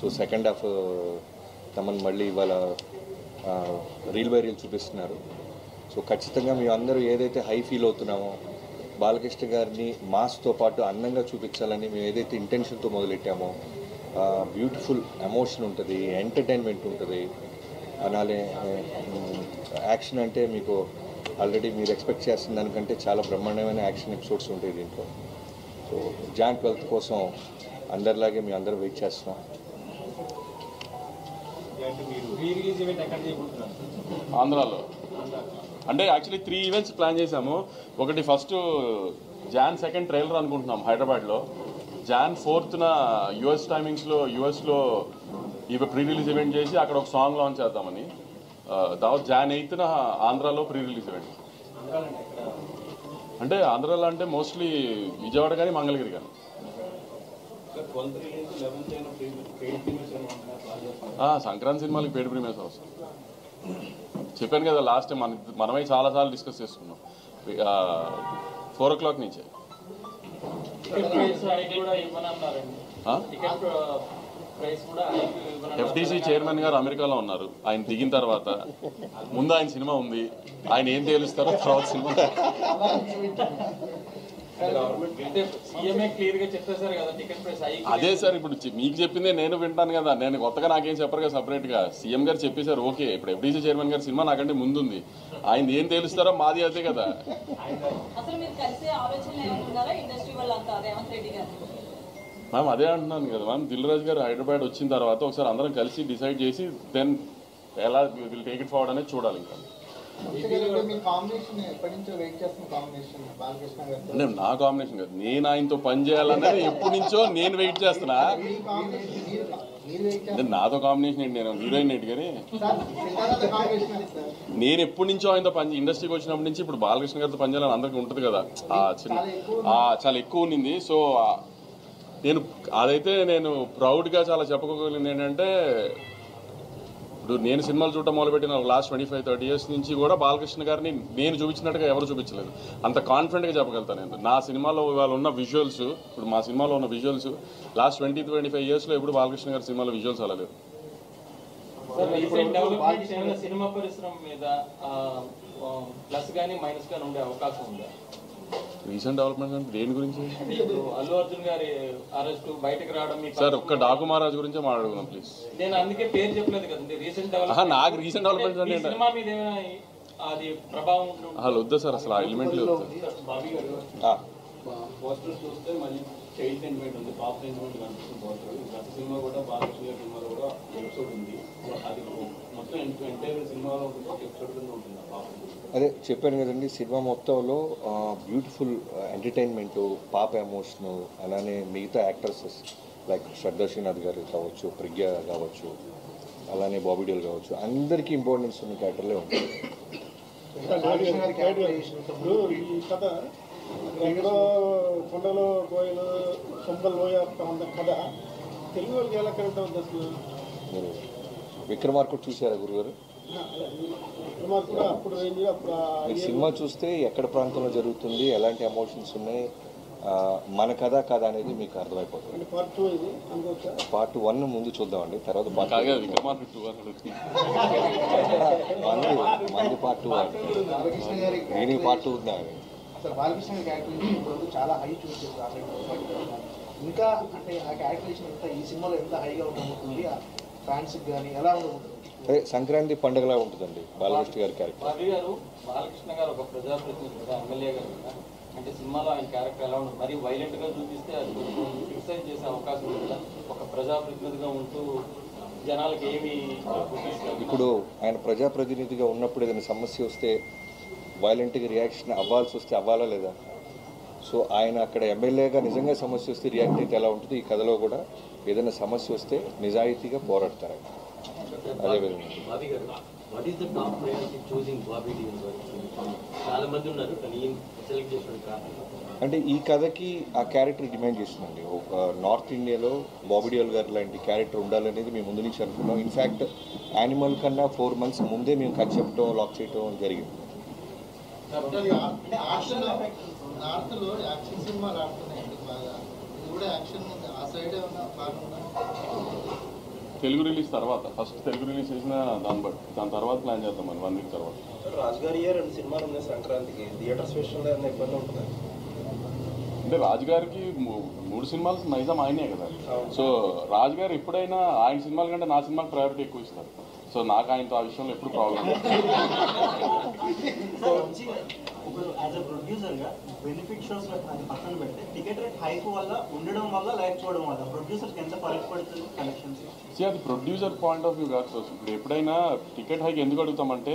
So second half Thaman మళ్ళీ ఇవాళ reel by reel చూపిస్తున్నారు. సో ఖచ్చితంగా మేము అందరూ ఏదైతే హై ఫీల్ అవుతున్నామో బాలకృష్ణ గారిని మాస్తో పాటు అందంగా చూపించాలని మేము ఏదైతే ఇంటెన్షన్తో మొదలెట్టామో బ్యూటిఫుల్ ఎమోషన్ ఉంటుంది, ఎంటర్టైన్మెంట్ ఉంటుంది. అలానే యాక్షన్ అంటే మీకు ఆల్రెడీ మీరు ఎక్స్పెక్ట్ చేస్తున్న దానికంటే చాలా బ్రహ్మాండమైన యాక్షన్ ఎపిసోడ్స్ ఉంటాయి దీంట్లో. సో జాన్ 12th కోసం అందరిలాగే మేము అందరూ వెయిట్ చేస్తున్నాం. ఆంధ్రాలో అంటే యాక్చువల్లీ 3 ఈవెంట్స్ ప్లాన్ చేశాము. ఒకటి ఫస్ట్ జాన్ 2 ట్రైలర్ అనుకుంటున్నాం హైదరాబాద్లో. జాన్ 4th యుఎస్ టైమింగ్స్లో యుఎస్లో ఇవి ప్రీ రిలీజ్ ఈవెంట్ చేసి అక్కడ ఒక సాంగ్ లాంచ్ చేద్దామని. తర్వాత జాన్ 8th ఆంధ్రాలో ప్రీ రిలీజ్ ఈవెంట్. అంటే ఆంధ్రాలో అంటే మోస్ట్లీ విజయవాడ కానీ మంగళగిరి కానీ. సంక్రాంతి సినిమాలకి పెయిడ్ ప్రీమియర్స్ అవసరం. చెప్పాను కదా లాస్ట్ టైం మనమే చాలాసార్లు డిస్కస్ చేసుకున్నాం. 4 o'clock నుంచే. ఎఫ్టీసీ చైర్మన్ గారు అమెరికాలో ఉన్నారు. ఆయన దిగిన తర్వాత ముందు ఆయన సినిమా ఉంది, ఆయన ఏం తేలుస్తారో తర్వాత సినిమా. అదే సార్ ఇప్పుడు మీకు చెప్పిందే నేను వింటాను కదా, నేను కొత్తగా నాకేం చెప్పరు కదా సపరేట్గా. సీఎం గారు చెప్పేశారు ఓకే. ఇప్పుడు ఎఫ్డీసీ చైర్మన్ గారి సినిమా నాకంటే ముందుంది, ఆయన ఏం తేలుస్తారో మాది అదే కదా. మ్యామ్ అదే అంటున్నాను కదా మ్యామ్, దిల్ రాజు గారు హైదరాబాద్ వచ్చిన తర్వాత ఒకసారి అందరం కలిసి డిసైడ్ చేసి దెన్ ఎలా విల్ టేక్ ఇట్ ఫార్వర్డ్ అనేది చూడాలి. ఇంకా అంటే నా కాంబినేషన్ కాదు, నేను ఆయనతో పని చేయాలన్నది ఎప్పటి నుంచో నేను వెయిట్ చేస్తున్నా. అంటే నాతో కాంబినేషన్ ఏంటి, నేను హీరోయిన్ ఏంటి కానీ నేను ఎప్పటి నుంచో ఆయనతో పని ఇండస్ట్రీకి వచ్చినప్పటి నుంచి ఇప్పుడు బాలకృష్ణ గారితో పని చేయాలని అందరికీ ఉంటుంది కదా, చాలా ఎక్కువ ఉన్నింది. సో నేను అదైతే నేను ప్రౌడ్గా చాలా చెప్పుకోగలిగింది ఏంటంటే, ఇప్పుడు నేను సినిమాలు చూడటం మొదలుపెట్టిన లాస్ట్ 25-30 years నుంచి కూడా బాలకృష్ణ గారిని నేను చూపించినట్టుగా ఎవరు చూపించలేదు. అంత కాన్ఫిడెంట్గా చెప్పగలుగుతాను నేను. నా సినిమాలో ఇవాళ ఉన్న విజువల్స్, ఇప్పుడు మా సినిమాలో ఉన్న విజువల్స్ లాస్ట్ 20-25 yearsలో ఎప్పుడు బాలకృష్ణ గారి సినిమాలో విజువల్స్ అలా లేవు. సినిమా పరిశ్రమ మీద ప్లస్ కానీ మైనస్ కానీ ఉండే అవకాశం ఉందా? రీసెంట్ డెవలప్మెంట్స్ అంటే దేని గురించి? అల్లు అర్జున్ గారి అరెస్ట్ బయటకు రావడం. సార్ ఒక్క డాకు మహారాజ్ గురించే మాట్లాడుకుందాం ప్లీజ్. నేను అందుకే పేరు చెప్పలేదు కదండి. నాకు రీసెంట్ డెవలప్మెంట్స్ అంటే సినిమా మీద ఏమైనా అది ప్రభావం వద్దా సార్, అసలు ఆ ఎలిమెంట్లు పోస్టర్స్ చూస్తే మళ్ళీ చైల్డ్ సెంటిమెంట్ ఉంది, పాప సెంటిమెంట్ కనిపిస్తుంది పోస్టర్. గత సినిమా కూడా బాలకృష్ణ గారి సినిమాలో కూడా ఎపిసోడ్ ఉంది. అది మొత్తం ఎంటైర్ సినిమాలో ఉంటుంది, ఒక ఎపిసోడ్ కింద ఉంటుంది ఆ పాప. అదే చెప్పాను కదండి, సినిమా మొత్తంలో బ్యూటిఫుల్ ఎంటర్టైన్మెంటు, పాప ఎమోషను, అలానే మిగతా యాక్టర్స్ లైక్ శ్రద్ధా శ్రీనాథ్ గారు కావచ్చు, ప్రజ్ఞ కావచ్చు, అలానే బాబీ డియోల్ కావచ్చు, అందరికీ ఇంపార్టెన్స్ ఉన్న క్యారెక్టర్లే ఉంటుంది. ఎక్కడో కొండలో కోయలు సొంపలు లోయ కథ తెలుగు వాళ్ళకి ఎలా కరెక్ట్ అవుతుంది అసలు? మీరు విక్రమార్కుడు చూసారా గురుగారు? అప్పుడు మీకు సినిమా చూస్తే ఎక్కడ ప్రాంతంలో జరుగుతుంది, ఎలాంటి ఎమోషన్స్ ఉన్నాయి, మన కథ కాదా అనేది మీకు అర్థమైపోతుంది. పార్ట్ 1 ముందు చూద్దామండి, తర్వాత మంది పార్ట్ 2 దీనికి పార్ట్ 2 ఉందా? బాలకృష్ణ క్యారెక్టర్ చాలా హై చూపించారు. ఇంకా అంటే ఆ క్యారెక్టరేషన్ ఎంత ఈ సినిమాలో ఎంత హైగా ఉంటుంది, ఫ్యాన్స్ కానీ ఎలా ఉంటుంది? అదే సంక్రాంతి పండుగలా ఉంటుందండి బాలకృష్ణ గారి క్యారెక్టర్. బాలకృష్ణ గారు ఒక ప్రజాప్రతినిధిగా, ఎమ్మెల్యే గారు అంటే సినిమాలో ఆయన క్యారెక్టర్ ఎలా ఉంటుంది, మరి వైలెంట్ గా చూపిస్తే అది క్రిటిసైజ్ చేసే అవకాశం ఉంటుందా? ఒక ప్రజాప్రతినిధిగా ఉంటూ జనాలకి ఏమి ఇప్పుడు ఆయన ప్రజాప్రతినిధిగా ఉన్నప్పుడు ఏదైనా సమస్య వస్తే వైలెంట్గా రియాక్షన్ అవ్వాల్సి వస్తే అవ్వాలా లేదా? సో ఆయన అక్కడ ఎమ్మెల్యేగా నిజంగా సమస్య వస్తే రియాక్ట్ అయితే ఎలా ఉంటుంది, ఈ కథలో కూడా ఏదైనా సమస్య వస్తే నిజాయితీగా పోరాడతారు ఆయన. అదేవిధంగా అంటే ఈ కథకి ఆ క్యారెక్టర్ డిమాండ్ చేస్తుందండి. ఒక నార్త్ ఇండియాలో బాబీ డియోల్ గారు లాంటి క్యారెక్టర్ ఉండాలనేది మేము ముందు నుంచి అనుకున్నాం. ఇన్ఫ్యాక్ట్ యానిమల్ కన్నా 4 months ముందే మేము కథ చెప్పడం, లాక్ చేయడం జరిగింది. నార్త్లో యాక్షన్ సినిమాలు ఆడుతున్నాయండి బాగా, ఇది కూడా యాక్షన్ ఆ సైడ్ ఏమన్నా బాగుందా? తెలుగు రిలీజ్ తర్వాత, ఫస్ట్ తెలుగు రిలీజ్ చేసిన దాని తర్వాత ప్లాన్ చేద్దాం మనం 1 వీక్ తర్వాత. రాజుగారి 2 సినిమాలు ఉన్నాయి సంక్రాంతికి, థియేటర్స్ విషయంలో ఏమైనా ఇబ్బంది ఉంటుంది? అంటే రాజుగారికి 3 సినిమాలు నైజాం ఆయనే కదా. సో రాజుగారు ఎప్పుడైనా ఆయన సినిమాల కంటే నా సినిమాకి ప్రయారిటీ ఎక్కువ ఇస్తారు. సో నాకు ఆయనతో ఆ విషయంలో ఎప్పుడు ప్రాబ్లం లేదు. ఇప్పుడు యాజ్ అ ప్రొడ్యూసర్గా బెనిఫిట్ షోస్ అది పక్కన పెడితే టికెట్ రేట్ హైక్ వల్ల ఉండడం వల్ల లేకపోవడం వల్ల ప్రొడ్యూసర్స్కి ఎంత ఫరక్ పడుతుంది కలెక్షన్స్? అది ప్రొడ్యూసర్ పాయింట్ ఆఫ్ వ్యూ కాదు. ఇప్పుడు ఎప్పుడైనా టికెట్ హైక్ ఎందుకు అడుగుతామంటే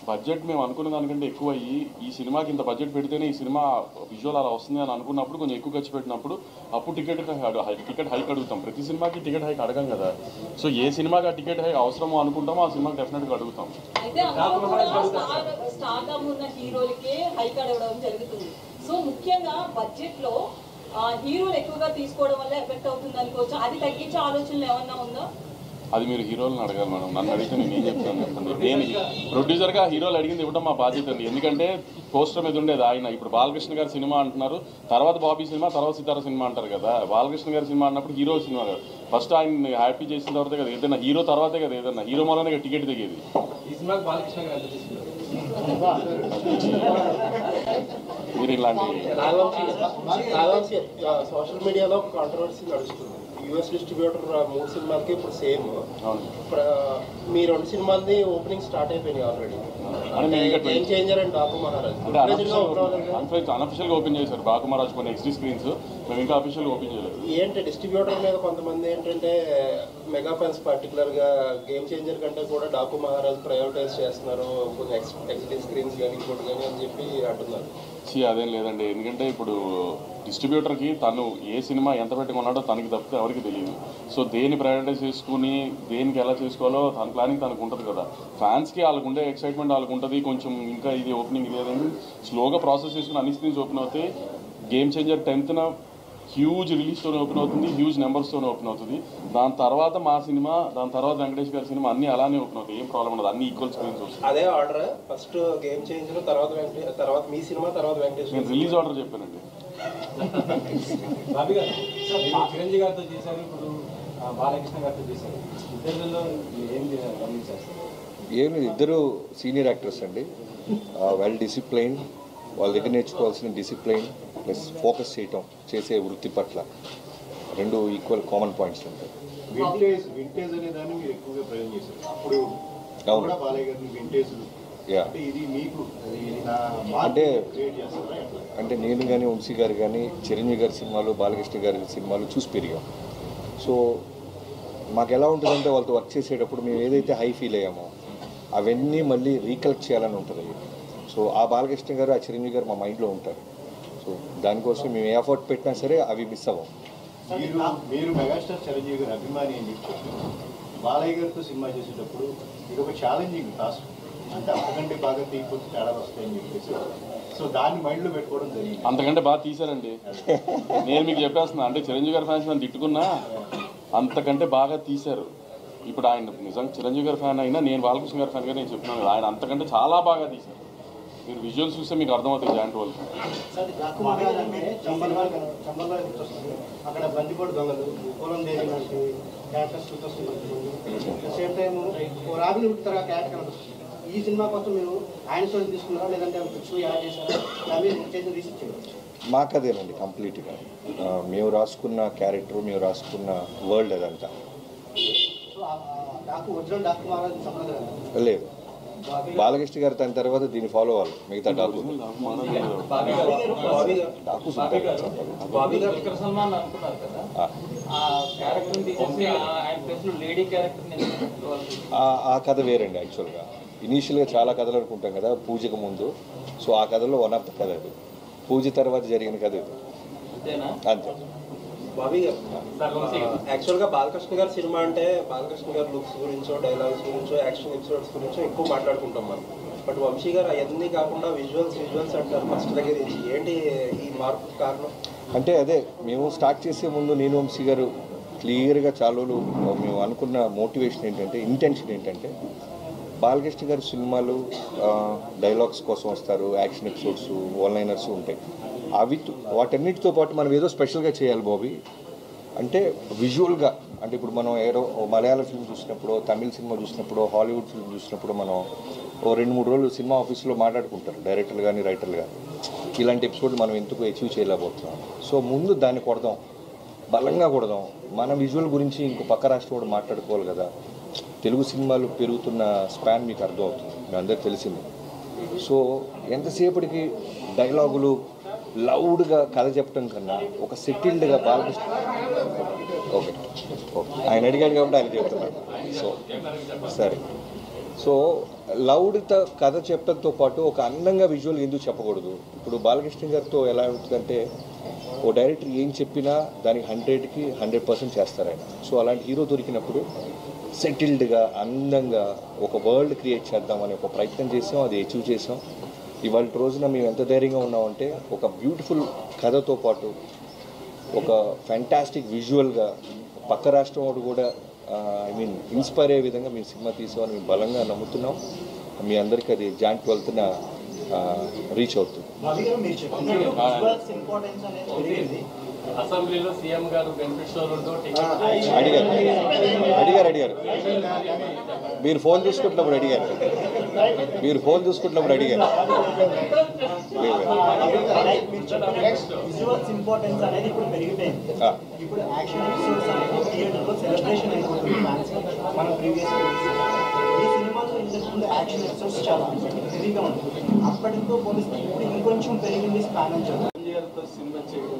బడ్జెట్ మేము అనుకున్న దానికంటే ఎక్కువ అయ్యి ఈ సినిమాకి ఇంత బడ్జెట్ పెడితేనే ఈ సినిమా విజువల్ అలా వస్తుంది అని అనుకున్నప్పుడు కొంచెం ఎక్కువ ఖర్చు పెట్టినప్పుడు అప్పుడు టికెట్ హైక్ అడుగుతాం. ప్రతి సినిమాకి టికెట్ హైక్ అడగం కదా. సో ఏ సినిమాకి ఆ టికెట్ హైక్ అవసరమో అనుకుంటామో ఆ సినిమాకి డెఫినెట్గా అడుగుతాం. హైక్ అడగడం జరుగుతుంది. సో ముఖ్యంగా బడ్జెట్ లో హీరోలు ఎక్కువగా తీసుకోవడం వల్ల ఎఫెక్ట్ అవుతుంది అనుకోవచ్చు. అది తగ్గించే ఆలోచనలు ఏమన్నా ఉందా? అది మీరు హీరోలను అడగాలి మేడం. నన్ను అడిగితే నేను ఏం చెప్తాను చెప్పండి. నేను ప్రొడ్యూసర్గా హీరోలు అడిగింది ఇవ్వడం మా బాధ్యత అండి. ఎందుకంటే పోస్టర్ మీద ఉండేది ఆయన. ఇప్పుడు బాలకృష్ణ గారి సినిమా అంటున్నారు, తర్వాత బాబీ సినిమా, తర్వాత సితారా సినిమా అంటారు కదా. బాలకృష్ణ గారి సినిమా అన్నప్పుడు హీరో సినిమా కదా. ఫస్ట్ ఆయన హ్యాపీ చేసిన తర్వాత కదా ఏదైనా హీరో తర్వాతే కదా ఏదైనా హీరో మూలనే టికెట్ దిగేది. ఈ సినిమాకి బాలకృష్ణ గారు ఎంత తీసుకున్నారు? మీరు ఇలాంటి సోషల్ మీడియాలో ఒక కాంట్రవర్సీ నడుస్తుంది. యూఎస్ డిస్ట్రిబ్యూటర్ 3 సినిమాలకి ఇప్పుడు సేమ్. మీ 2 సినిమాలది ఓపెనింగ్ స్టార్ట్ అయిపోయినాయి already. Game Changer and Daaku Maharaj అన్అఫిషియల్గా ఓపెన్ చేశారు. బాకు మహారాజ్ కొన్ని ఎక్స్ట్రీ స్క్రీన్స్, మేము ఇంకా అఫీషియల్గా ఓపెన్ చేయలేదు. ఏంటి డిస్ట్రిబ్యూటర్ మీద కొంతమంది ఏంటంటే మెగా ఫ్యాన్స్ పర్టికులర్గా గేమ్ చేంజర్ కంటే కూడా డాకు మహారాజ్ ప్రయారిటైజ్ చేస్తున్నారు, కొన్ని ఎక్స్ట్రీ స్క్రీన్స్ కానీ ఇంకోటి కానీ అని చెప్పి అంటున్నారు. అదేం లేదండి. ఎందుకంటే ఇప్పుడు డిస్ట్రిబ్యూటర్కి తను ఏ సినిమా ఎంత పెట్టుకున్నాడో తనకి తప్పితే ఎవరికి తెలియదు. సో దేన్ని ప్రయారిటైజ్ చేసుకుని దేనికి ఎలా చేసుకోవాలో తన ప్లానింగ్ తనకు ఉంటుంది కదా. ఫ్యాన్స్కి వాళ్ళకు ఉండే ఎక్సైట్మెంట్ వాళ్ళకు ఉంటుంది. కొంచెం ఇంకా ఇది ఓపెనింగ్ లేదని స్లోగా ప్రాసెస్ చేసుకుని అన్ని స్క్రీన్స్ ఓపెన్ అవుతాయి. గేమ్ చేంజర్ 10th హ్యూజ్ రిలీజ్తో ఓపెన్ అవుతుంది, హ్యూజ్ నెంబర్స్తో ఓపెన్ అవుతుంది. దాని తర్వాత మా సినిమా, దాని తర్వాత వెంకటేష్ గారి సినిమా అన్నీ అలానే ఓపెన్ అవుతాయి. ఏం ప్రాబ్లం ఉండదు, అన్ని ఈక్వల్ స్క్రీన్స్ వస్తాయి. అదే ఆర్డర్ ఫస్ట్ గేమ్ చేంజర్, తర్వాత మీ సినిమా, తర్వాత వెంకటేష్. నేను రిలీజ్ ఆర్డర్ చెప్పానండి. బాబీ గారు చిరంజీవి గారితో చేశారు, ఇప్పుడు బాలకృష్ణ గారితో చేశారు. ఇద్దరిలో ఏం గమనించారు? ఏం లేదు, ఇద్దరు సీనియర్ యాక్టర్స్ అండి. వెల్ డిసిప్లైన్, వాళ్ళ దగ్గర నేర్చుకోవాల్సిన డిసిప్లైన్ ప్లస్ ఫోకస్ చేయటం, చేసే వృత్తి పట్ల 2 ఈక్వల్ కామన్ పాయింట్స్ ఉంటాయి. వింటేజ్ అనే దాన్ని మీరు ఎక్కువగా ప్రయోగం చేశారు. అప్పుడు అవును బాలయ్య గారిని వింటేజ్ ఇది మీకు అంటే నేను కానీ వంశీ గారు కానీ చిరంజీవి గారి సినిమాలు, బాలకృష్ణ గారి సినిమాలు చూసి పెరిగాం. సో మాకు ఎలా ఉంటుందంటే వాళ్ళతో వర్క్ చేసేటప్పుడు మేము ఏదైతే హై ఫీల్ అయ్యామో అవన్నీ మళ్ళీ రీకలెక్ట్ చేయాలని ఉంటుంది. సో ఆ బాలకృష్ణ గారు, ఆ చిరంజీవి గారు మా మైండ్లో ఉంటారు. సో దానికోసం మేము ఏ ఎఫర్ట్ పెట్టినా సరే అవి మిస్ అవ్వం. మీరు మెగాస్టార్ చిరంజీవి గారు అభిమాని అని చెప్పి బాలయ్య గారితో సినిమా చేసేటప్పుడు ఇది ఒక ఛాలెంజింగ్ టాస్క్. అంటే అంతకంటే బాగా తీయకపోతే తేడా వస్తాయని చెప్పేసి సో దాన్ని మైండ్లో పెట్టుకోవడం జరిగింది. అంతకంటే బాగా తీశారండి. నేను మీకు చెప్పేస్తున్నా, అంటే చిరంజీవి గారి ఫ్యాన్స్ నన్ను తిట్టుకున్నా అంతకంటే బాగా తీశారు. ఇప్పుడు ఆయన నిజంగా చిరంజీవి గారి ఫ్యాన్ అయినా నేను బాలకృష్ణ గారి ఫ్యాన్గా నేను చెప్తున్నాను, ఆయన అంతకంటే చాలా బాగా తీశారు. మీరు విజువల్స్ చూస్తే మీకు అర్థమవుతుంది జాయింట్ వాళ్ళు. అక్కడ బందిపోటు దొంగలు, పొలం దేవి లాంటి characters same time robin hood తరహా క్యారెక్టర్ కనిపిస్తుంది. ఈ సినిమా కోసం మీరు ఆయన స్టోరీ తీసుకున్నారా లేదంటే ఫిక్స్ ఎలా చేశారా? చేసిన రీసెర్చ్ చేయండి. మాకు అదేనండి కంప్లీట్గా మేము రాసుకున్న క్యారెక్టర్, మేము రాసుకున్న వరల్డ్ అదంతా. ఒరిజినల్ డాకు మహారాజ్ సంప్రదాయం లేదు, బాలకృష్ణ గారు దాని తర్వాత దీన్ని ఫాలో అవ్వాలి. మిగతా డాకు బాబీ గారు విక్రమ్ సల్మాన్ అనుకున్నారు కదా, ఆ క్యారెక్టర్ తీసేసి ఆయన ప్లేస్ లో లేడీ క్యారెక్టర్. ఆ కథ వేరండి. యాక్చువల్గా ఇనీషియల్గా చాలా కథలు అనుకుంటాం కదా పూజకు ముందు. సో ఆ కథలో వన్ ఆఫ్ ద కథ ఇది. పూజ తర్వాత జరిగిన కథ ఇది. అంతే. బాబీ గారు యాక్చువల్గా బాలకృష్ణ గారి సినిమా అంటే బాలకృష్ణ గారి లుక్స్ గురించో, డైలాగ్స్ గురించో, యాక్షన్ ఎపిసోడ్స్ గురించో ఎక్కువ మాట్లాడుకుంటాం మనం. బట్ వంశీ గారు అవన్నీ కాకుండా విజువల్స్ అంటారు ఫస్ట్ దగ్గర నుంచి. ఏంటి ఈ మార్పు కారణం? అంటే అదే మేము స్టార్ట్ చేసే ముందు నేను వంశీ గారు క్లియర్గా చాలా మేము అనుకున్న మోటివేషన్ ఏంటంటే, ఇంటెన్షన్ ఏంటంటే బాలకృష్ణ గారి సినిమాలు డైలాగ్స్ కోసం వస్తారు, యాక్షన్ ఎపిసోడ్స్, వన్ లైనర్స్ ఉంటాయి. వాటన్నిటితో పాటు మనం ఏదో స్పెషల్గా చేయాలి బాబీ. అంటే విజువల్గా అంటే ఇప్పుడు మనం ఏదో మలయాళ ఫిల్మ్ చూసినప్పుడు, తమిళ సినిమా చూసినప్పుడు, హాలీవుడ్ ఫిల్మ్ చూసినప్పుడు మనం ఓ 2-3 రోజులు సినిమా ఆఫీస్లో మాట్లాడుకుంటారు డైరెక్టర్లు కానీ రైటర్లు కానీ, ఇలాంటి ఎపిసోడ్ మనం ఎందుకు అచీవ్ చేయలేకపోతున్నాం. సో ముందు దాన్ని కొడదాం, బలంగా కొడదాం. మన విజువల్ గురించి ఇంకో పక్క రాష్ట్రం కూడా మాట్లాడుకోవాలి కదా. తెలుగు సినిమాలు పెరుగుతున్న స్పాన్ మీకు అర్థమవుతుంది, మీ అందరికి తెలిసింది. సో ఎంతసేపటికి డైలాగులు లౌడ్గా కథ చెప్పడం కన్నా ఒక సెటిల్డ్గా బాలకృష్ణ ఓకే ఆయన అడిగాడు కాబట్టి ఆయన చెప్తున్నాడు. సో సరే, సో లౌడ్తో కథ చెప్పడంతో పాటు ఒక అందంగా విజువల్ ఎందుకు చెప్పకూడదు? ఇప్పుడు బాలకృష్ణ గారితో ఎలా ఉంటుందంటే ఓ డైరెక్టర్ ఏం చెప్పినా దానికి 100కి 100% చేస్తారు ఆయన. సో అలాంటి హీరో దొరికినప్పుడు సెటిల్డ్గా అందంగా ఒక వరల్డ్ క్రియేట్ చేద్దామని ఒక ప్రయత్నం చేసాం, అది అచీవ్ చేసాం. ఇవాళ రోజున మేము ఎంత ధైర్యంగా ఉన్నామంటే ఒక బ్యూటిఫుల్ కథతో పాటు ఒక ఫ్యాంటాస్టిక్ విజువల్గా పక్క రాష్ట్రం వాడు కూడా ఇన్స్పైర్ అయ్యే విధంగా మేము సినిమా తీసామని మేము బలంగా నమ్ముతున్నాం. మీ అందరికీ అది జాన్ 12న రీచ్ అవుతుంది. అసెంబ్లీలో సీఎం గారు బెనిఫిట్ షోలతో అడిగారు మీరు ఫోన్ చూసుకుంటున్నప్పుడు అడిగారు. విజువల్స్ ఇంపార్టెన్స్ అనేది ఇప్పుడు పెరిగిపోయింది. ఇప్పుడు యాక్షన్ ఎపిసోడ్స్ అనేది థియేటర్లో సెలబ్రేషన్ అయిపోతుంది. మన ప్రీవియస్ ఈ సినిమాలో ఇంతకుముందు యాక్షన్ ఎపిసోడ్స్ చాలా హెవీగా ఉంటుంది. అప్పటితో పోలిస్తే ఇప్పుడు ఇంకొంచెం పెరిగింది స్పాన్ అని చెప్పారు. సినిమా చేయడం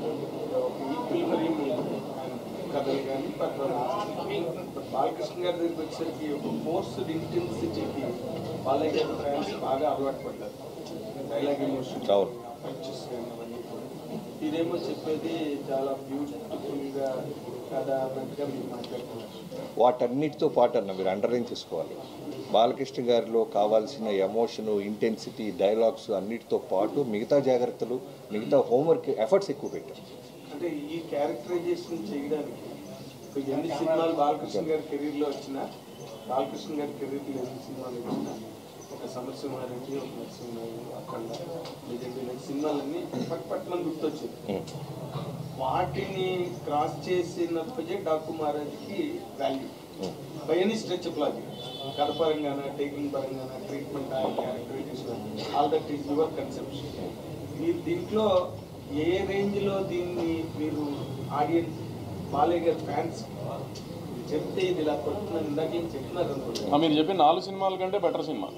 ఈక్వల్ మరి కథలు కానీ బాలకృష్ణ గారి దగ్గరికి వచ్చేసరికి ఒక ఫోర్స్డ్ ఇంటెన్సిటీకి బాలయ్య గారి ఫ్యాన్స్ బాగా అలవాటు పడ్డారు. డైలాగ్ ఎమోషన్ పంచెస్ కానీ అవన్నీ కూడా. ఇదేమో చెప్పేది చాలా బ్యూటిఫుల్గా కథ అన్నట్టుగా మీరు మాట్లాడుతున్నారు. వాటన్నిటితో పాటు అన్న మీరు అండర్లైన్ చేసుకోవాలి, బాలకృష్ణ గారిలో కావాల్సిన ఎమోషను, ఇంటెన్సిటీ, డైలాగ్స్ అన్నిటితో పాటు మిగతా జాగ్రత్తలు, మిగతా హోంవర్క్ ఎఫర్ట్స్ ఎక్కువ పెట్టారు. అంటే ఈ క్యారెక్టరైజేషన్ చేయడానికి ఎన్ని సినిమాలు బాలకృష్ణ గారి కెరీర్లో వచ్చినా, బాలకృష్ణ గారి కెరీర్లో ఎన్ని సినిమాలు వచ్చినా, ఒక సమరసింహారెడ్డి, ఒక నరసింహారెడ్డి, అఖండ, లెజెండరీ సినిమాలన్నీ పట్మని గుర్తొచ్చింది. వాటిని క్రాస్ చేసినప్పుడే డాకు మహారాజ్కి value by any stretch of logic, కథ పరంగాన, టేకింగ్ పరంగాన, treatment, characterisation, all that is your conception. మీరు దీంట్లో ఏ రేంజ్లో దీన్ని మీరు ఆడియన్స్, బాలయ్య గారి ఫ్యాన్స్ చెప్తే ఇది ఇలా కొడుతున్నాను ఇందాక ఏం చెప్తున్నారు అనుకుంటున్నారు? మీరు చెప్పిన 4 సినిమాల కంటే బెటర్ సినిమా.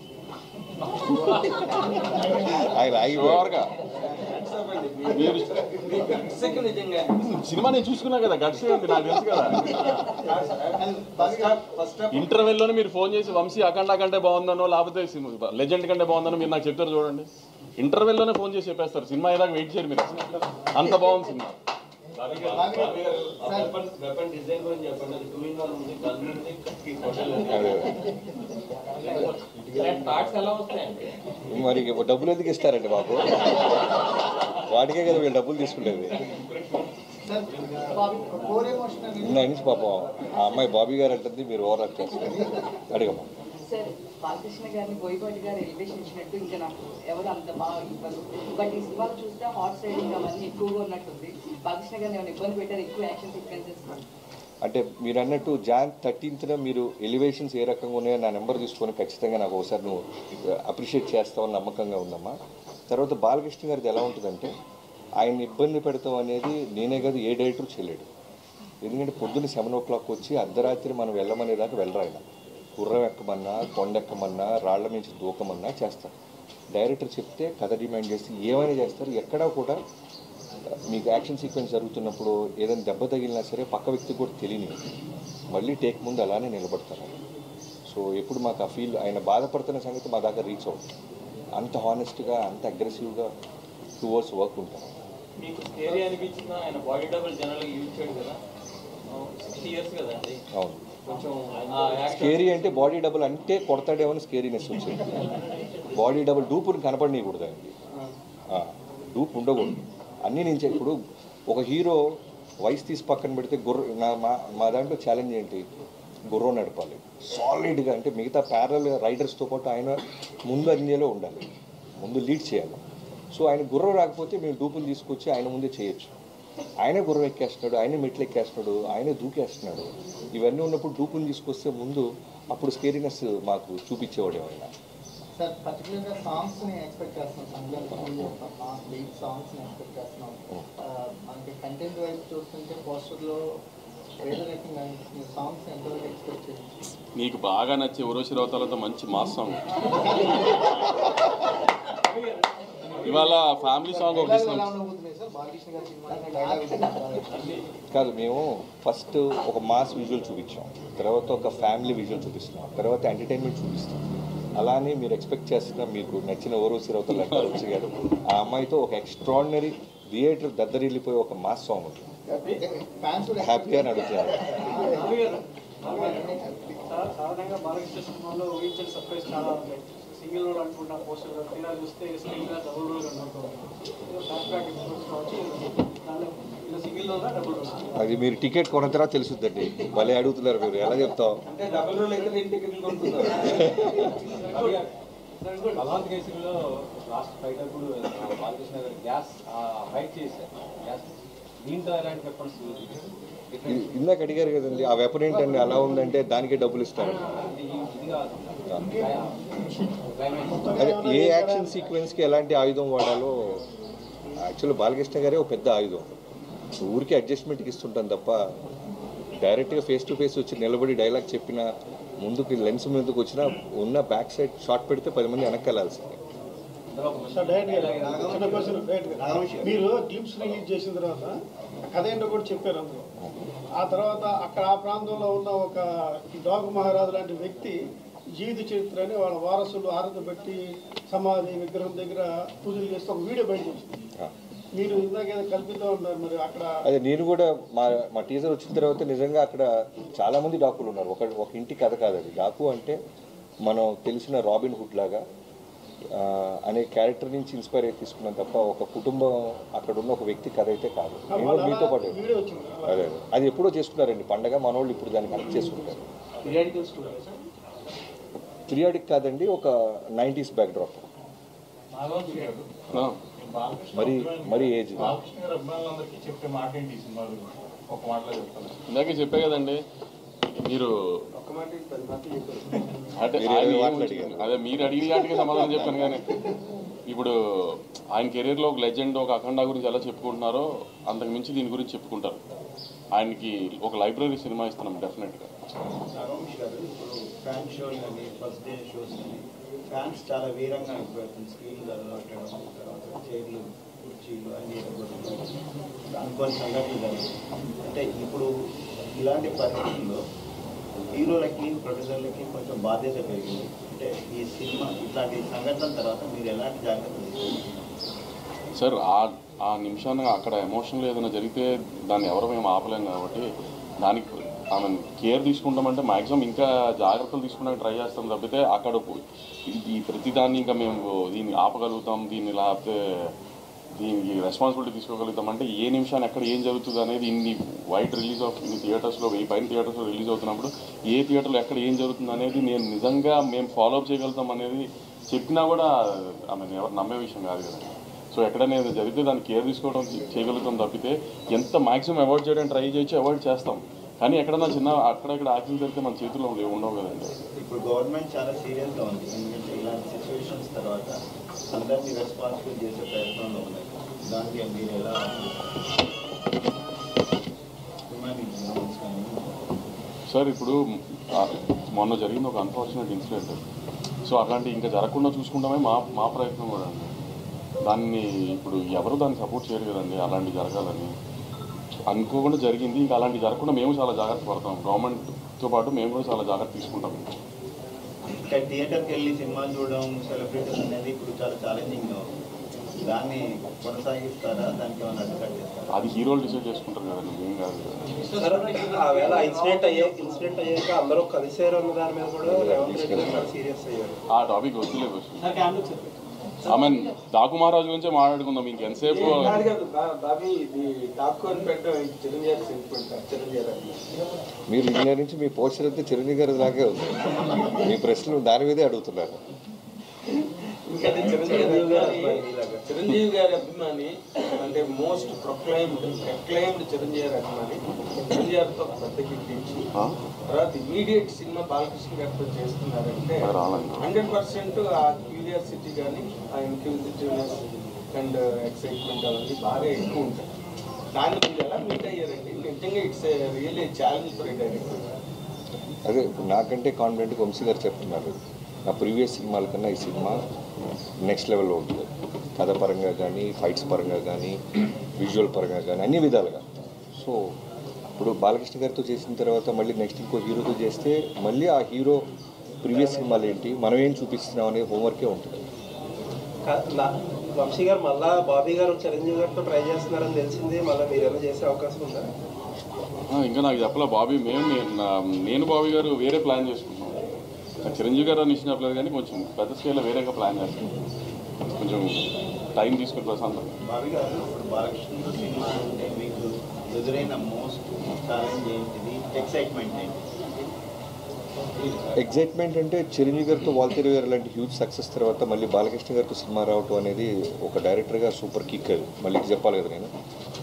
సినిమా నేను చూసుకున్నా కదా, గట్స్ ఉంది నాకు తెలుసు కదా. ఇంటర్వెల్లోనే మీరు ఫోన్ చేసి వంశీ అఖండ కంటే బాగుందనో లేకపోతే లెజెండ్ కంటే బాగుందనో మీరు నాకు చెప్తారు చూడండి. ఇంటర్వెల్లోనే ఫోన్ చేసి చెప్పేస్తారు, సినిమా ఏదాకా వెయిట్ చేయరు మీరు, అంత బాగుంది సినిమా. మరి డబ్బులు ఎందుకు ఇస్తారండి బాబు? వాటికే కదా వీళ్ళు డబ్బులు తీసుకునేది. నిన్న నుంచి పాపం ఆ అమ్మాయి బాబీ గారు అంటుంది, మీరు ఓవర్ యాక్ట్ చేస్తారు. అడిగమ్మా. సార్, బాలకృష్ణ గారిని బోయపాటి గారు ఎలివేషన్ ఇచ్చినట్టు ఇంకా నాకు ఎవరు అంత బాగా ఇవ్వరు. బట్ ఈ సినిమాలో చూస్తే హార్స్ రైడింగ్ అవన్నీ ఎక్కువగా ఉన్నట్టుంది. బాలకృష్ణ గారిని ఏమైనా ఇబ్బంది పెట్టారు? ఎక్కువ యాక్షన్ సీక్వెన్సెస్ అంటే మీరు అన్నట్టు జాన్ 13న మీరు ఎలివేషన్స్ ఏ రకంగా ఉన్నాయో నా నెంబర్ తీసుకొని ఖచ్చితంగా నాకు ఒకసారి నువ్వు అప్రిషియేట్ చేస్తావని నమ్మకంగా ఉందమ్మా. తర్వాత బాలకృష్ణ గారిది ఎలా ఉంటుందంటే ఆయన ఇబ్బంది పెడతాం అనేది నేనే కాదు ఏ డైరెక్టర్ చేయలేడు. ఎందుకంటే పొద్దున్న 7 o'clock వచ్చి అర్ధరాత్రి మనం వెళ్ళమనేదాకా వెళ్ళరు. ఆయన గుర్రం ఎక్కమన్నా, కొండెక్కమన్నా, రాళ్ల నుంచి దూకమన్నా చేస్తారు. డైరెక్టర్ చెప్తే కథ డిమాండ్ చేస్తే ఏమైనా చేస్తారు. ఎక్కడా కూడా మీకు యాక్షన్ సీక్వెన్స్ జరుగుతున్నప్పుడు ఏదైనా దెబ్బ తగిలినా సరే పక్క వ్యక్తికి కూడా తెలియని మళ్ళీ టేక్ ముందు అలానే నిలబడతారు. సో ఎప్పుడు మాకు ఆ ఫీల్ ఆయన బాధపడుతున్న సంగతి మా దాకా రీచ్ అవుతుంది. అంత హానెస్ట్గా, అంత అగ్రెసివ్గా టువర్డ్స్ వర్క్ ఉంటారు. మీకు స్కేరీ అనిపించిన ఆయన బాడీ డబుల్ జనరల్గా యూజ్ చేయడు కదా, 60 years కదా అండి. అవును, కొంచెం స్కేరీ అంటే బాడీ డబుల్ అంటే కొడతాడేమని స్కేరీనెస్ వచ్చింది. బాడీ డబుల్ డూపుని కనపడనీయకూడదండి, డూప్ ఉండకూడదు. అన్నీ నేను ఇప్పుడు ఒక హీరో వయసు తీసి పక్కన పెడితే మా దాంట్లో ఛాలెంజ్ ఏంటి, గుర్రం నడపాలి సాలిడ్గా. అంటే మిగతా ప్యారల్ రైడర్స్తో పాటు ఆయన ముందు అన్నిలో ఉండాలి, ముందు లీడ్ చేయాలి. సో ఆయన గుర్రం రాకపోతే మేము డూపులు తీసుకొచ్చి ఆయన ముందే చేయొచ్చు. ఆయనే గుర్రం ఎక్కేస్తున్నాడు, ఆయనే మెట్లు ఎక్కేస్తున్నాడు, ఆయనే దూకేస్తున్నాడు. ఇవన్నీ ఉన్నప్పుడు డూపుని తీసుకొస్తే ముందు అప్పుడు స్కేరీనెస్ మాకు చూపించేవాడు ఏమైనా. సార్ పర్టికులర్గా సాంగ్స్ని ఎక్స్పెక్ట్ చేస్తున్నాం, సంక్రాంతి లీడ్ సాంగ్స్ని ఎక్స్పెక్ట్ చేస్తున్నాం. మనకి కంటెంట్ వైపు చూస్తుంటే పోస్టర్లో సాంగ్స్ ఎంతవరకు ఎక్స్పెక్ట్ చేయండి? నీకు బాగా నచ్చే ఉరోషి రౌతాలతో మంచి మాస్ సాంగ్ ఇవాళ ఫ్యామిలీ సాంగ్ ఒకటి కాదు. మేము ఫస్ట్ ఒక మాస్ విజువల్ చూపించాం, తర్వాత ఒక ఫ్యామిలీ విజువల్ చూపిస్తున్నాం, తర్వాత ఎంటర్టైన్మెంట్ చూపిస్తాం. అలానే మీరు ఎక్స్పెక్ట్ చేస్తున్న మీకు నచ్చిన ఓరోసి రౌతల లక్ష్మి గారు ఆ అమ్మాయితో ఒక ఎక్స్ట్రాడినరీ థియేటర్ దద్దరిల్లిపోయి ఒక మాస్ సాంగ్ ఉంటుంది. హ్యాపీగా నడుతున్నారు. సాధారణంగా బాలకృష్ణ సినిమాలో ఊహించిన సర్ప్రైజ్ చాలా ఉంటాయి. సింగిల్ రోల్ అనుకున్న పోస్టర్ తీరా చూస్తే screen double role single role double role. అది మీరు టికెట్ కొన్న తర్వాత తెలుసుద్దండి. భలే అడుగుతున్నారు మీరు, ఎలా చెప్తాం? అంటే డబుల్ రోల్ అయితే నేను టికెట్లు కొనుక్కున్నాను. భగవంత్ కేసరిలో లాస్ట్ ఫైట్ అప్పుడు బాలకృష్ణ గారు గ్యాస్ ఫైట్ చేశారు. గ్యాస్ దీంతో ఎలాంటి వెపన్స్? ఇందాక అడిగారు కదండి, ఆ వెపన్ ఏంటండి అలా ఉందంటే దానికే డబ్బులు ఇస్తారు. అదే ఏ యాక్షన్ సీక్వెన్స్కి ఎలాంటి ఆయుధం వాడాలో యాక్చువల్లీ బాలకృష్ణ గారే ఒక పెద్ద ఆయుధం. ఊరికి అడ్జస్ట్మెంట్కి ఇస్తుంటాం తప్ప డైరెక్ట్గా ఫేస్ టు ఫేస్ వచ్చి నిలబడి డైలాగ్ చెప్పిన ముందుకు లెన్స్ ముందుకు వచ్చినా ఉన్న బ్యాక్ సైడ్ షాట్ పెడితే 10 మంది వెనక్కి వెళ్ళాల్సిందే. మీరు క్లిప్స్ రిలీజ్ చేసిన తర్వాత కథ ఏంటో కూడా చెప్పారు అందులో. ఆ తర్వాత అక్కడ ఆ ప్రాంతంలో ఉన్న ఒక డాగు మహారాజు లాంటి వ్యక్తి జీవిత చరిత్రని వాళ్ళ వారసులు ఆరాధన పెట్టి సమాధి విగ్రహం దగ్గర పూజలు చేస్తే ఒక వీడియో బయట వచ్చింది. మీరు ఇందాక ఏదో కల్పిస్తూ ఉన్నారు మరి అక్కడ. అదే నేను కూడా మా టీజర్ వచ్చిన తర్వాత నిజంగా అక్కడ చాలామంది డాకులు ఉన్నారు. ఒక ఇంటి కథ కాదు అది. డాకు అంటే మనం తెలిసిన రాబిన్ హుడ్ లాగా అనే క్యారెక్టర్ నుంచి ఇన్స్పైర్ అయి తీసుకున్నాం తప్ప ఒక కుటుంబం అక్కడ ఉన్న ఒక వ్యక్తి కథ అయితే కాదు. నేను మీతో పాటు అదే అది ఎప్పుడో చేసుకున్నారండి పండగ. మనోళ్ళు ఇప్పుడు దాన్ని కనెక్ట్ చేసుకుంటారు. పీరియాడిక్ కాదండి, ఒక 90s బ్యాక్డ్రాప్. మరి ఏజ్ ఇందాకే చెప్పే కదండి మీరు. అదే మీరు అడిగిన వాటికి సమాధానం చెప్పాను. కానీ ఇప్పుడు ఆయన కెరీర్లో ఒక లెజెండ్, ఒక అఖండ గురించి ఎలా చెప్పుకుంటున్నారో అంతకు మించి దీని గురించి చెప్పుకుంటారు. ఆయనకి ఒక లైబ్రరీ సినిమా ఇస్తున్నాం డెఫినెట్గా. ఫ్యాన్ షోలు కానీ ఫస్ట్ డే షోస్ కానీ ఫ్యాన్స్ చాలా వీరంగా అయిపోతుంది. స్క్రీన్లు అలవాటడం, తర్వాత చైర్లు కుర్చీలు అన్నీ అనుకోని సంఘటనలు కానీ. అంటే ఇప్పుడు ఇలాంటి పరిస్థితుల్లో హీరోలకి ప్రొడ్యూసర్లకి కొంచెం బాధ్యత పెరిగింది. అంటే ఈ సినిమా ఇట్లాంటి సంఘటనల తర్వాత మీరు ఎలాంటి జాగ్రత్తలు తీసుకుంటారు సార్? ఆ నిమిషాన్ని అక్కడ ఎమోషనల్ ఏదైనా జరిగితే దాన్ని ఎవరు మేము ఆపలేం కాబట్టి దానికి ఆమె కేర్ తీసుకుంటామంటే మ్యాక్సిమం ఇంకా జాగ్రత్తలు తీసుకోవడానికి ట్రై చేస్తాం తప్పితే అక్కడ ఈ ప్రతిదాన్ని ఇంకా మేము దీన్ని ఆపగలుగుతాం, దీన్ని లేకపోతే దీనికి రెస్పాన్సిబిలిటీ తీసుకోగలుగుతాం అంటే ఏ నిమిషాన్ని ఎక్కడ ఏం జరుగుతుంది అనేది ఇన్ని ఇన్ని థియేటర్స్లో 1000 పైన థియేటర్స్లో రిలీజ్ అవుతున్నప్పుడు ఏ థియేటర్లో ఎక్కడ ఏం జరుగుతుంది అనేది నేను నిజంగా మేము ఫాలోఅప్ చేయగలుగుతాం అనేది చెప్పినా కూడా ఆమె ఎవరు నమ్మే విషయం కాదు కదా. సో ఎక్కడైనా జరిగితే దాన్ని కేర్ తీసుకోవడం చేయగలుగుతాం తప్పితే ఎంత మ్యాక్సిమం అవాయిడ్ చేయడానికి ట్రై చేయొచ్చు, అవాయిడ్ చేస్తాం. కానీ ఎక్కడన్నా చిన్న అక్కడెక్కడ యాక్సిడెంట్ జరిగితే మన చేతుల్లో ఉండవు కదండి. ఇప్పుడు గవర్నమెంట్ చాలా సీరియస్గా ఉంది. ఎందుకంటే ఇలాంటి సిచ్యువేషన్స్ తర్వాత అందరినీ రెస్పాన్సిబుల్ చేసే ప్రయత్నంలో ఉన్నాయి. దానికి మీరు ఎలా సార్? ఇప్పుడు మొన్న జరిగింది ఒక అన్ఫార్చునేట్ ఇన్సిడెంట్. సో అట్లాంటి ఇంకా జరగకుండా చూసుకుంటామే మా ప్రయత్నం కూడా అండి. దాన్ని ఇప్పుడు ఎవరు దాన్ని సపోర్ట్ చేయరు కదండి. అలాంటి జరగాలని అనుకోకుండా జరిగింది. ఇంకా అలాంటి జరగకుండా మేము చాలా జాగ్రత్త పడతాం. గవర్నమెంట్తో పాటు మేము కూడా చాలా జాగ్రత్త తీసుకుంటాం. ఇంకా థియేటర్కి వెళ్ళి సినిమాలు చూడడం, సెలబ్రిటీస్ అనేది ఇప్పుడు చాలా ఛాలెంజింగ్గా ఉంది. దాన్ని కొనసాగిస్తారా? దానికి ఏమైనా అడ్డుకట్టేస్తారా? అది హీరోలు డిసైడ్ చేసుకుంటారు కదండి, ఏం కాదు. ఆవేళ ఇన్సిడెంట్ అయ్యాక అందరూ కలిసారు అన్న దాని మీద కూడా రేవంత్ రెడ్డి సీరియస్ అయ్యారు. ఆ టాపిక్ వద్దులేదు. ఆమె డాకు మహారాజు గురించే మాట్లాడుకుందాం ఇంకెంతసేపు. మీరు ఇంజనీర్ నుంచి మీ పోస్టర్ అయితే చిరంజీవి గారి దాకే ఉంది. మీ ప్రశ్నలు దాని మీదే అడుగుతున్నారు. ఎందుకంటే చిరంజీవి గారి అభిమాని అంటే మోస్ట్ ప్రొక్లైమ్డ్ చిరంజీవి గారి అభిమాని చిరంజీవి గారితో పెద్ద హిట్ ఇచ్చి తర్వాత ఇమీడియట్ సినిమా బాలకృష్ణ గారితో చేస్తున్నారంటే 100% ఆ క్యూరియాసిటీ కానీ ఆ ఇన్క్యూజిటివ్నెస్ అండ్ ఎక్సైట్మెంట్ అవన్నీ బాగా ఎక్కువ ఉంటాయి. దాన్ని మీరు ఎలా మీట్ అయ్యారండి? నిజంగా it's really challenge for director. అదే నాకంటే కాన్ఫిడెంట్గా వంశీ గారు చెప్తున్నారు, నా ప్రీవియస్ సినిమాల కన్నా ఈ సినిమా నెక్స్ట్ లెవెల్లో ఉంటుంది. కథ పరంగా కానీ, ఫైట్స్ పరంగా కానీ, విజువల్ పరంగా కానీ, అన్ని విధాలుగా. సో ఇప్పుడు బాలకృష్ణ గారితో చేసిన తర్వాత మళ్ళీ నెక్స్ట్ ఇంకో హీరోతో చేస్తే మళ్ళీ ఆ హీరో ప్రీవియస్ సినిమాలు ఏంటి, మనం ఏం చూపిస్తున్నాం అనే హోంవర్కే ఉంటుంది. వంశీ గారు మళ్ళా బాబీ గారు చిరంజీవి గారితో ట్రై చేస్తున్నారని తెలిసింది, మళ్ళీ మీరు ఏమైనా చేసే అవకాశం ఉందా? ఇంకా నాకు చెప్పలే బాబీ. నేను బాబీ గారు వేరే ప్లాన్ చేసుకుంటున్నాం. చిరంజీవి గారు అని ఇచ్చిన చెప్పలేదు కానీ కొంచెం పెద్ద స్కేల్లో వేరేగా ప్లాన్ చేస్తాం. కొంచెం టైం తీసుకుని ప్రశాంతం. బాబీ గారు ఇప్పుడు బాలకృష్ణ సినిమా అంటే మీకు ఎదురైన మోస్ట్ ఛాలెంజ్ ఏంటిది, ఎక్సైట్మెంట్ ఏంటి? ఎగ్జైట్మెంట్ అంటే చిరంజీవి గారితో వాల్తేరు గారు లాంటి హ్యూజ్ సక్సెస్ తర్వాత మళ్ళీ బాలకృష్ణ గారితో సినిమా రావటం అనేది ఒక డైరెక్టర్గా సూపర్ కిక్. అది మళ్ళీ చెప్పాలి కదా నేను.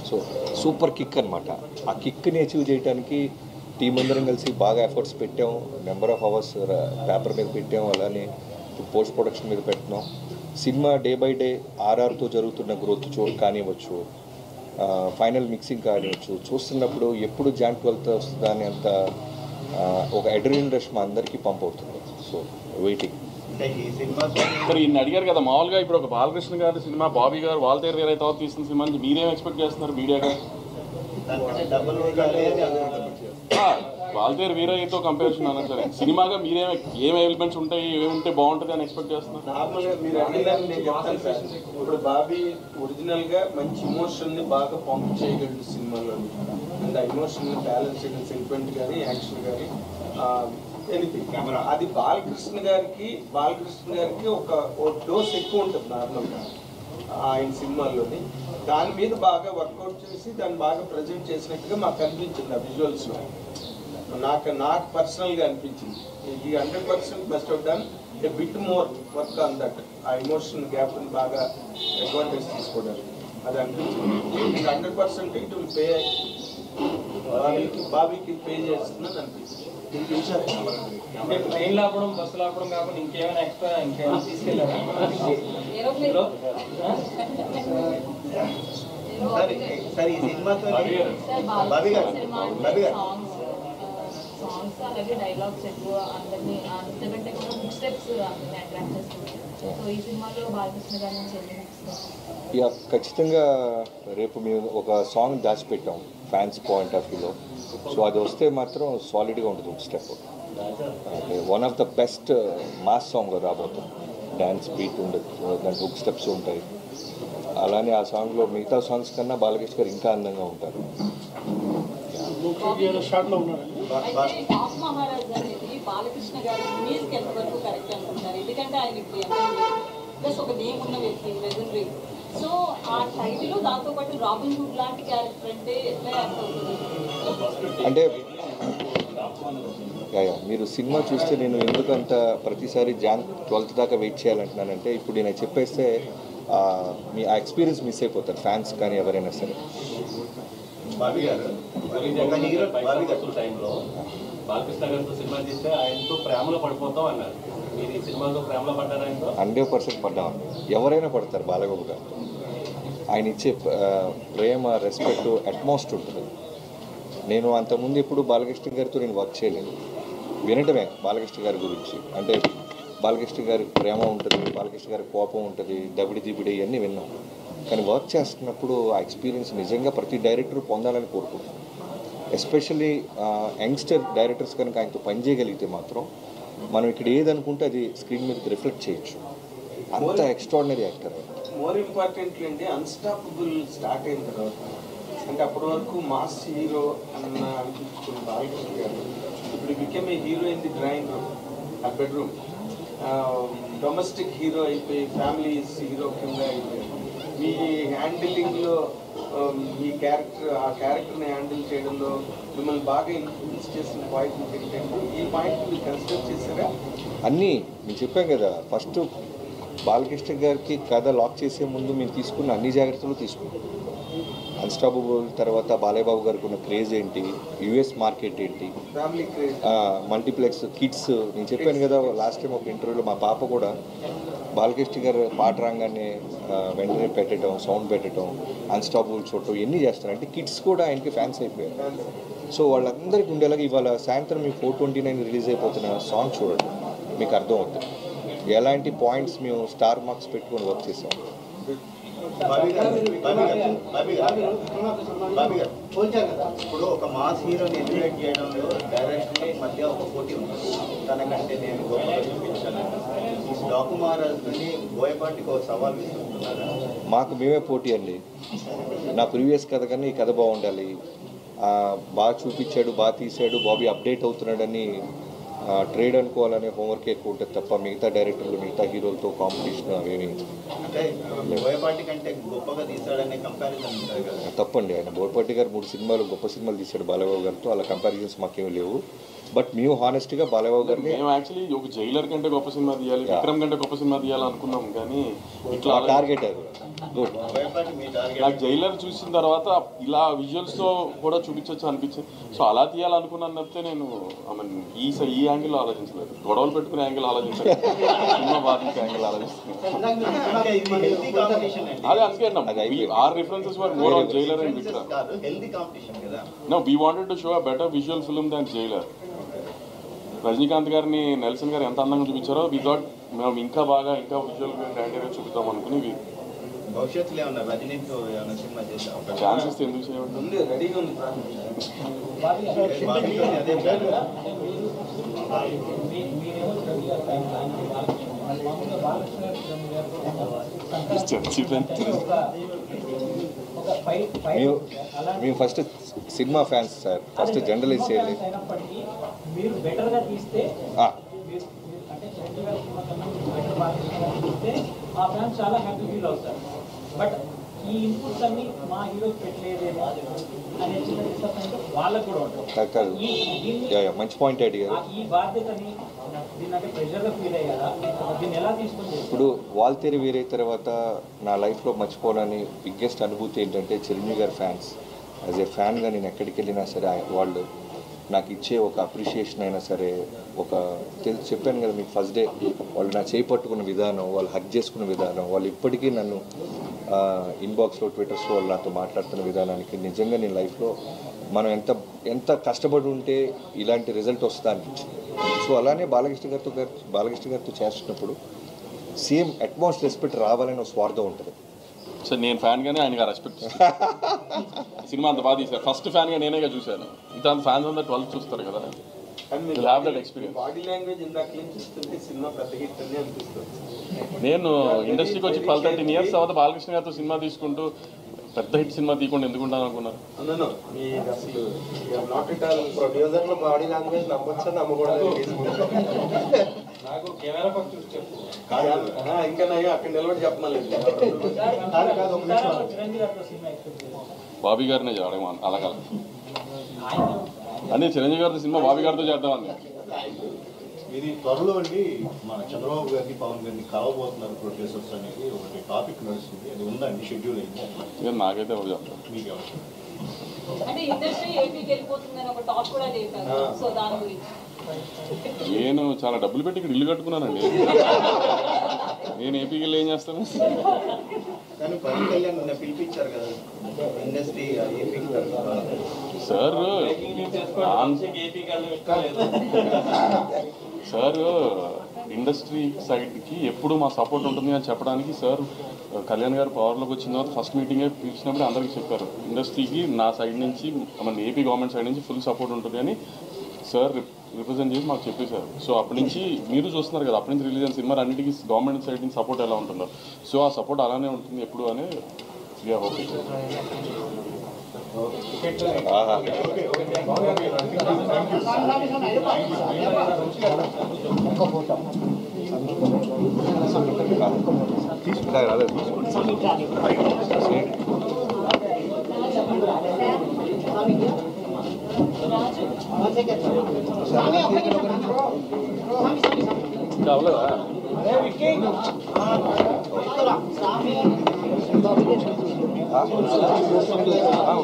సో సూపర్ కిక్ అనమాట. ఆ కిక్ని అచీవ్ చేయడానికి టీం అందరం కలిసి బాగా ఎఫర్ట్స్ పెట్టాం. నెంబర్ ఆఫ్ అవర్స్ పేపర్ మీద పెట్టాం, అలానే ఇప్పుడు పోస్ట్ ప్రొడక్షన్ మీద పెట్టినాం. సినిమా డే బై డే ఆర్ఆర్తో జరుగుతున్న గ్రోత్ కానివ్వచ్చు, ఫైనల్ మిక్సింగ్ కానివ్వచ్చు, చూస్తున్నప్పుడు ఎప్పుడు జాన్ 12th వస్తుందా అని అంత ఒక అడ్రినల్ రష్ మా అందరికీ పంప్ అవుతుంది. So waiting. మరి ఇన్ని అడిగారు కదా, మామూలుగా ఇప్పుడు ఒక బాలకృష్ణ గారి సినిమా బాబీ గారు వాల్తేరు గారు తర్వాత తీసిన సినిమా నుంచి మీరేం ఎక్స్పెక్ట్ చేస్తున్నారు మీడియాగా? వాల్తేరు వీరయ్యతో కంపారిజన్ అన్నారు సరే, సినిమాగా ఏం ఎలిమెంట్స్ ఉంటాయి, ఏముంటే బాగుంటుంది అని ఎక్స్పెక్ట్ చేస్తున్నారు? నార్మల్గా మీరు అడిగినారు నేను చెప్తాను సార్. ఇప్పుడు బాబీ ఒరిజినల్గా మంచి ఇమోషన్ని బాగా పంప్ చేయగలడు సినిమాలో. అండ్ ఆ ఇమోషన్ని బ్యాలెన్స్ చేయడం, సెంటిమెంట్ కానీ యాక్షన్ కానీ ఎనీథింగ్ కెమెరా, అది బాలకృష్ణ గారికి ఒక డోస్ ఎక్కువ ఉంటుంది నార్మల్గా ఆయన సినిమాల్లోని. దాని మీద బాగా వర్కౌట్ చేసి దాన్ని బాగా ప్రజెంట్ చేసినట్టుగా మాకు అనిపించింది ఆ విజువల్స్లో. నాకు పర్సనల్గా అనిపించింది ఇది 100% must have done a bit more work on that. ఆ ఎమోషన్ గ్యాప్ని బాగా అడ్వాంటేజ్ తీసుకోవడానికి అది అనిపించింది. 100% ఇట్ విల్ పే, బాబీకి పే చేస్తుందని అనిపించింది. అంటే ట్రైన్ లాపడం, బస్సు లాపడం కాకుండా ఇంకేమైనా ఎక్స్ట్రా ఇంకేమైనా తీసుకెళ్ళారా? సార్ ఈ సినిమాతో బాబీ గారు సాంగ్స్ అలాగే డైలాగ్స్ ఎక్కువ అందరినీ అంతకంటే కూడా బుక్ స్టెప్స్ అందరినీ అట్రాక్ట్ చేస్తుంది. సో ఈ సినిమాలో బాలకృష్ణ గారి నుంచి ఇక ఖచ్చితంగా రేపు మేము ఒక సాంగ్ దాచిపెట్టాం ఫ్యాన్స్ పాయింట్ ఆఫ్ వ్యూలో. సో అది వస్తే మాత్రం సాలిడ్గా ఉంటుంది బుక్ స్టెప్. అంటే one of the best mass song రాబోతుంది. డ్యాన్స్ బీట్ ఉండదు, దాని బుక్ స్టెప్స్ ఉంటాయి. అలానే ఆ సాంగ్లో మిగతా సాంగ్స్ కన్నా బాలకృష్ణ గారు ఇంకా అందంగా ఉంటారు. మహారాజ్ అనేది బాలకృష్ణ గారి ఇమేజ్కి ఎంతవరకు కరెక్ట్ అనుకుంటారు? ఎందుకంటే ఆయన ఇప్పుడు ప్లస్ ఒక నేమ్ ఉన్న వ్యక్తి, లెజెండరీ. సో ఆ టైటిల్ దాంతో పాటు రాబిన్ హుడ్ లాంటి క్యారెక్టర్ అంటే ఎట్లా యాక్ట్ అవుతుంది? అంటే మీరు సినిమా చూస్తే నేను ఎందుకంత ప్రతిసారి Jan 12th దాకా వెయిట్ చేయాలంటున్నానంటే, ఇప్పుడు నేను చెప్పేస్తే మీ ఆ ఎక్స్పీరియన్స్ మిస్ అయిపోతారు ఫ్యాన్స్ కానీ ఎవరైనా సరే. బాబీ గారు ఒక హీరో టైంలో బాలకృష్ణ గారితో సినిమా చేస్తే ఆయనతో ప్రేమలో పడిపోతాం అన్నారు. మీరు ఈ సినిమాతో ప్రేమలో పడ్డారు? ఆయనతో 100% పడ్డామండి. ఎవరైనా పడతారు బాలబాబు గారు. ఆయన ఇచ్చే ప్రేమ, రెస్పెక్ట్ అట్మోస్ట్ ఉంటుంది. నేను అంతకుముందు ఎప్పుడు బాలకృష్ణ గారితో నేను వర్క్ చేయలేదు. వినటమే బాలకృష్ణ గారి గురించి. అంటే బాలకృష్ణ గారి ప్రేమ ఉంటుంది, బాలకృష్ణ గారి కోపం ఉంటుంది, దబిడి దిబిడి ఇవన్నీ విన్నాం. కానీ వర్క్ చేస్తున్నప్పుడు ఆ ఎక్స్పీరియన్స్ నిజంగా ప్రతి డైరెక్టర్ పొందాలని కోరుకుంటున్నాను. ఎస్పెషల్లీ యంగ్స్టర్ డైరెక్టర్స్ కనుక ఆయనతో పనిచేయగలిగితే మాత్రం మనం ఇక్కడ ఏదనుకుంటే అది స్క్రీన్ మీద రిఫ్లెక్ట్ చేయొచ్చు. అంత ఎక్స్ట్రాడినరీ యాక్టర్. మోర్ ఇంపార్టెంట్లీ అంటే అన్స్టాపబుల్ స్టార్ట్ అయిన తర్వాత, అంటే అప్పటి వరకు మాస్ హీరో అన్న అనిపించుకున్న బాలకృష్ణ గారు ఇప్పుడు become a hero in the drawing room, ఆ బెడ్రూమ్. డొమెస్టిక్ హీరో అయిపోయి ఫ్యామిలీస్ హీరో కింద అయిపోయి మీ హ్యాండిలింగ్లో మీ ఆ క్యారెక్టర్ని హ్యాండిల్ చేయడంలో మిమ్మల్ని బాగా ఇన్ఫ్లుయెన్స్ చేసిన పాయింట్ ఏంటంటే ఈ పాయింట్ మీరు కన్సిడర్ చేశారా? అన్నీ నేను చెప్పాను కదా, ఫస్ట్ బాలకృష్ణ గారికి కథ లాక్ చేసే ముందు మేము తీసుకున్న అన్ని జాగ్రత్తలు తీసుకున్నాం. అన్స్టాపబుల్ తర్వాత బాలయ్య బాబు గారికి ఉన్న క్రేజ్ ఏంటి, యుఎస్ మార్కెట్ ఏంటి, ఫ్యామిలీ క్రేజ్, మల్టీప్లెక్స్ కిడ్స్. నేను చెప్పాను కదా లాస్ట్ టైం ఒక ఇంటర్వ్యూలో, మా పాప కూడా బాలకృష్ణ గారు పాట రాగానే వెంటనే పెట్టడం, సౌండ్ పెట్టడం, అన్స్టాపబుల్ చూడటం ఇవన్నీ చేస్తారు. అంటే కిడ్స్ కూడా ఆయనకి ఫ్యాన్స్ అయిపోయారు. సో వాళ్ళందరికీ ఉండేలాగా ఇవాళ సాయంత్రం మీ 4/29 రిలీజ్ అయిపోతున్న సాంగ్ చూడండి, మీకు అర్థం అవుతుంది ఎలాంటి పాయింట్స్ మేము స్టార్ మార్క్స్ పెట్టుకొని వర్క్ చేసాం. ఇప్పుడు ఒక మాస్ హీరోని ఎలివేట్ చేయడంలో డైరెక్టర్ మధ్య ఒక పోటీ ఉంది. తనకంటే నేను గొప్పగా చూపించాను. ఈ డాకుమారాజుని బోయపాటికి ఒక సవాల్ విసురుతున్నారా? మాకు మేమే పోటీ అండి. నా ప్రీవియస్ కథ కన్నా ఈ కథ బాగుండాలి, బాగా చూపించాడు, బాగా తీశాడు, బాబీ అప్డేట్ అవుతున్నాడని ట్రేడ్ అనుకోవాలనే హోంవర్క్ ఎక్కువ ఉంటుంది తప్ప మిగతా డైరెక్టర్లు, మిగతా హీరోలతో కాంపిటీషన్ అవేమి అంటే బోయపాటి కంటే గొప్పగా తీశాడనే కంపారిజన్ ఉంటుంది కదా. తప్పండి. ఆయన బోయపాటి గారు 3 సినిమాలు గొప్ప సినిమాలు తీశాడు బాలయ్యబాబు గారితో, అలా కంపారిజన్స్ మాకేమీ లేవు. బట్ మేము హానెస్ట్గా బాలయ్యబాబు గారిని మేము యాక్చువల్లీ ఒక జైలర్ కంటే గొప్ప సినిమా తీయాలి, విక్రమ్ కంటే గొప్ప సినిమా తీయాలి అనుకున్నాం, కానీ ఇట్లా టార్గెట్ అది గుడ్. నాకు జైలర్ చూసిన తర్వాత ఇలా విజువల్స్తో కూడా చూపించవచ్చు అనిపించింది. సో అలా తీయాలనుకున్నాను తప్పితే నేను ఈ యాంగిల్ ఆలోచించలేదు, గొడవలు పెట్టుకునే యాంగిల్ ఆలోచించలేదు, సినిమా బాధించే యాంగిల్ ఆలోచిస్తున్నాను. అదే అందుకే our references were more on Jailer and Vikram. No we wanted to show a better visual film than Jailer. Rajinikanth గారిని నెల్సన్ గారు ఎంత అందంగా చూపించారో వి థాట్ మేము ఇంకా బాగా ఇంకా విజువల్ గ్రాండర్గా చూపిద్దాం అనుకుని భవిష్యత్తులో ఏమన్నా రజనీతో ఏమైనా సినిమా చేద్దాం ఛాన్సెస్ ఎందుకు చేయండి. రెడీగా ఉంది. మేము first cinema fans sir, first generalize చేయాలి. మీరు బెటర్గా తీస్తే ఆ ఫ్యాన్స్ చాలా హ్యాపీ ఫీల్ అవుతారు. బట్ ఈ ఇన్పుట్స్ అన్ని మా హీరోకి పెట్టలేదేమో అనే చిన్న డిసప్పాయింట్ వాళ్ళకు కూడా ఉంటుంది. మంచి పాయింట్ అడిగారు. ఈ బాధ్యతని దీన్ని ప్రెషర్గా ఫీల్ అయ్యారా, దీన్ని ఎలా తీసుకుంటే? ఇప్పుడు వాల్తేరి వీరే తర్వాత నా లైఫ్లో మర్చిపోవాలని బిగ్గెస్ట్ అనుభూతి ఏంటంటే చిరంజీవి గారి ఫ్యాన్స్. యాజ్ ఏ ఫ్యాన్గా నేను ఎక్కడికి వెళ్ళినా సరే వాళ్ళు నాకు ఇచ్చే ఒక అప్రిషియేషన్ అయినా సరే, ఒక చెప్పాను కదా మీకు ఫస్ట్ డే, వాళ్ళు నా చేయి పట్టుకున్న విధానం, వాళ్ళు హగ్ చేసుకున్న విధానం, వాళ్ళు ఇప్పటికీ నన్ను ఇన్బాక్స్లో, ట్విట్టర్స్లో వాళ్ళు నాతో మాట్లాడుతున్న విధానానికి నిజంగా నేను లైఫ్లో మనం ఎంత కష్టపడి ఉంటే ఇలాంటి రిజల్ట్ వస్తుందా అనిపించింది. సో అలానే బాలకృష్ణ గారితో చేస్తున్నప్పుడు సేమ్ అట్మాస్ట్ రెస్పెక్ట్ రావాలని ఒక స్వార్థం ఉంటుంది. సార్ నేను ఫ్యాన్గానే ఆయనగా రెస్పెక్ట్ సినిమా అంత బాగా తీశారు. ఫస్ట్ ఫ్యాన్గా నేనేగా చూశాను. ఇంత ఫ్యాన్స్ అంతా 12 చూస్తారు కదా. బాడీ లాంగ్వేజ్ ఇందాక నుంచి చూస్తుంటే సినిమా పెద్ద హిట్ అని అనిపిస్తుంది. నేను ఇండస్ట్రీకి వచ్చి 12-13 ఇయర్స్ తర్వాత బాలకృష్ణ గారితో సినిమా తీసుకుంటూ పెద్ద హిట్ సినిమా తీయకుండా ఎందుకుంటాను అనుకున్నాను. ప్రొడ్యూసర్లు బాడీ లాంగ్వేజ్ నమ్మొచ్చా నమ్మకూడదు? నాకు కెమెరా పక్క చూసి చెప్పు. ఇంకా అక్కడ నిలబడి చెప్పమలేదు. బాబీ గారినే చేయడం అలాగా అదే చిరంజీవి గారితో సినిమా బాబీ గారితో చేద్దామని. ఇది త్వరలో అండి మన చంద్రబాబు గారిని, పవన్ గారిని కలవబోతున్నారు ప్రొడ్యూసర్స్ అనేది ఒకటి టాపిక్ నడుస్తుంది. అది ఉందండి, షెడ్యూల్ అయింది. నాకైతే ఎవరు చెప్తారు. మీకు ఎవరు అంటే ఇండస్ట్రీ ఏపీకి వెళ్ళిపోతుందని ఒక టాక్ కూడా లేపారు. సో దాని గురించి నేను చాలా డబ్బులు పెట్టి ఇక్కడ ఇల్లు కట్టుకున్నానండి. నేను ఏపీకి వెళ్ళి ఏం చేస్తాను? కానీ పవన్ కళ్యాణ్ పిలిపించారు కదా ఇండస్ట్రీ ఏపీకి. సార్ ఇండస్ట్రీ సైడ్కి ఎప్పుడు మా సపోర్ట్ ఉంటుంది అని చెప్పడానికి సార్ కళ్యాణ్ గారు పవర్లోకి వచ్చిన తర్వాత ఫస్ట్ మీటింగే పిలిచినప్పుడు అందరికీ చెప్పారు, ఇండస్ట్రీకి నా సైడ్ నుంచి మన ఏపీ గవర్నమెంట్ సైడ్ నుంచి ఫుల్ సపోర్ట్ ఉంటుంది అని సార్ రిప్రజెంట్ చేసి మాకు చెప్పేశారు. సో అప్పటి నుంచి మీరు చూస్తున్నారు కదా, అప్పటి నుంచి రిలీజ్ అయిన సినిమా అన్నిటికీ గవర్నమెంట్ సైడ్ నుంచి సపోర్ట్ ఎలా ఉంటుందో, సో ఆ సపోర్ట్ అలానే ఉంటుంది ఎప్పుడు అని ఓకే. రాజు అవలేదా ఆ?